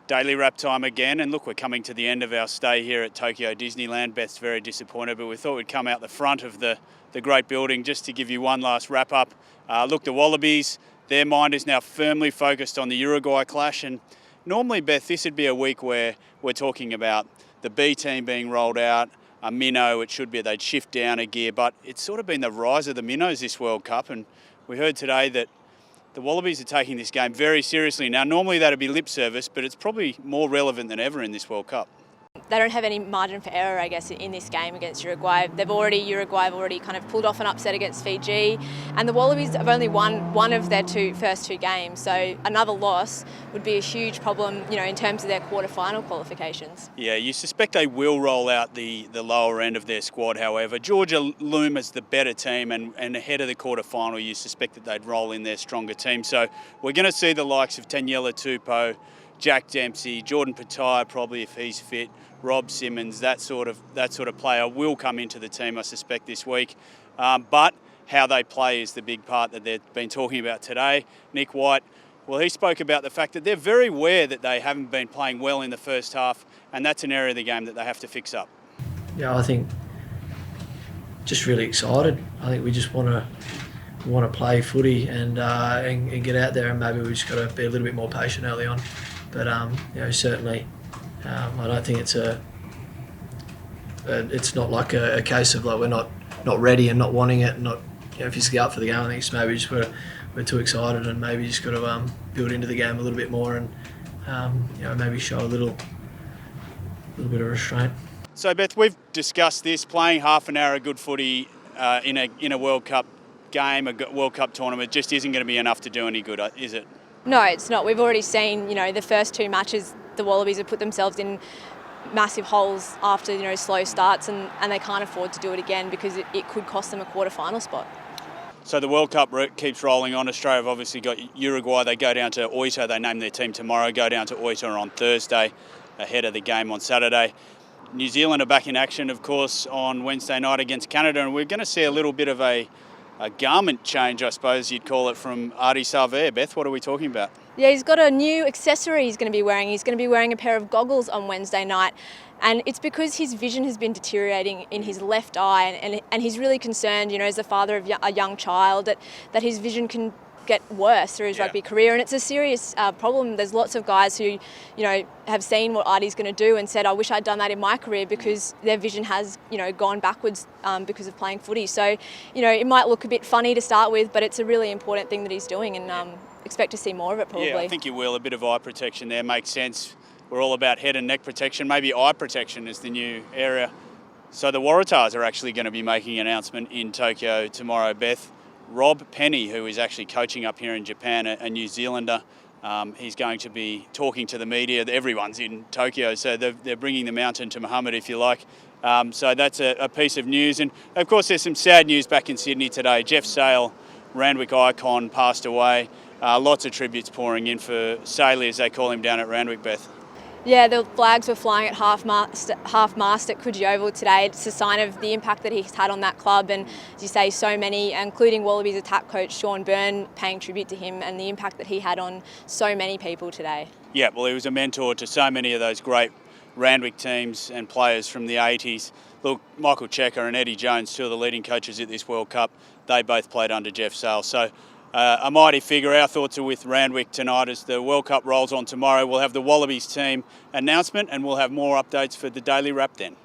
Daily wrap time again, and look, we're coming to the end of our stay here at Tokyo Disneyland. Beth's very disappointed, but we thought we'd come out the front of the great building just to give you one last wrap up. Look, the Wallabies, their mind is now firmly focused on the Uruguay clash, and normally, Beth, this would be a week where we're talking about the B team being rolled out, a minnow, it should be they'd shift down a gear, but it's sort of been the rise of the minnows this World Cup, and we heard today that the Wallabies are taking this game very seriously. Now, normally that'd be lip service, but it's probably more relevant than ever in this World Cup. They don't have any margin for error, I guess, in this game against Uruguay. Uruguay have already kind of pulled off an upset against Fiji, and the Wallabies have only won one of their first two games. So another loss would be a huge problem, in terms of their quarter-final qualifications. Yeah, you suspect they will roll out the lower end of their squad. However, Georgia loom as the better team, and ahead of the quarter-final, you suspect that they'd roll in their stronger team. So we're going to see the likes of Taniela Tupou, Jack Dempsey, Jordan Petaia probably if he's fit, Rob Simmons, that sort of player will come into the team, I suspect, this week. But how they play is the big part that they've been talking about today. Nick White, well, he spoke about the fact that they're very aware that they haven't been playing well in the first half, and that's an area of the game that they have to fix up. Yeah, I think just really excited. I think we just want to play footy and get out there, and maybe we just got to be a little bit more patient early on. But certainly, I don't think it's not like a case of like we're not ready and not wanting it and not physically up for the game. I think it's maybe just we're too excited and maybe just got to build into the game a little bit more and maybe show a little bit of restraint. So Beth, we've discussed this, playing half an hour of good footy in a World Cup game, a World Cup tournament, just isn't going to be enough to do any good, is it? No, it's not. We've already seen, the first two matches, the Wallabies have put themselves in massive holes after, slow starts, and they can't afford to do it again because it could cost them a quarter-final spot. So the World Cup keeps rolling on. Australia have obviously got Uruguay. They go down to Oita. They name their team tomorrow, go down to Oita on Thursday, ahead of the game on Saturday. New Zealand are back in action, of course, on Wednesday night against Canada, and we're going to see a little bit of a garment change, I suppose you'd call it, from Ardie Savea. Beth, what are we talking about? Yeah, he's got a new accessory he's going to be wearing. He's going to be wearing a pair of goggles on Wednesday night, and it's because his vision has been deteriorating in his left eye, and he's really concerned, as the father of a young child, that his vision can get worse through his rugby career, and it's a serious problem. There's lots of guys who, have seen what Ardie's going to do and said, I wish I'd done that in my career, because their vision has, gone backwards because of playing footy. So, it might look a bit funny to start with, but it's a really important thing that he's doing, and expect to see more of it probably. Yeah, I think you will. A bit of eye protection there makes sense. We're all about head and neck protection. Maybe eye protection is the new area. So the Waratahs are actually going to be making an announcement in Tokyo tomorrow, Beth. Rob Penny, who is actually coaching up here in Japan, a New Zealander, he's going to be talking to the media. Everyone's in Tokyo, so they're bringing the mountain to Muhammad, if you like. So that's a piece of news. And, of course, there's some sad news back in Sydney today. Jeff Sale, Randwick icon, passed away. Lots of tributes pouring in for Saley, as they call him down at Randwick, Beth. Yeah, the flags were flying at half-mast at Coogee Oval today. It's a sign of the impact that he's had on that club, and as you say, so many, including Wallabies attack coach Sean Byrne, paying tribute to him and the impact that he had on so many people today. Yeah, well, he was a mentor to so many of those great Randwick teams and players from the 80s. Look, Michael Checker and Eddie Jones, two of the leading coaches at this World Cup, they both played under Jeff Sale. So a mighty figure. Our thoughts are with Randwick tonight as the World Cup rolls on tomorrow. We'll have the Wallabies team announcement, and we'll have more updates for the Daily Wrap then.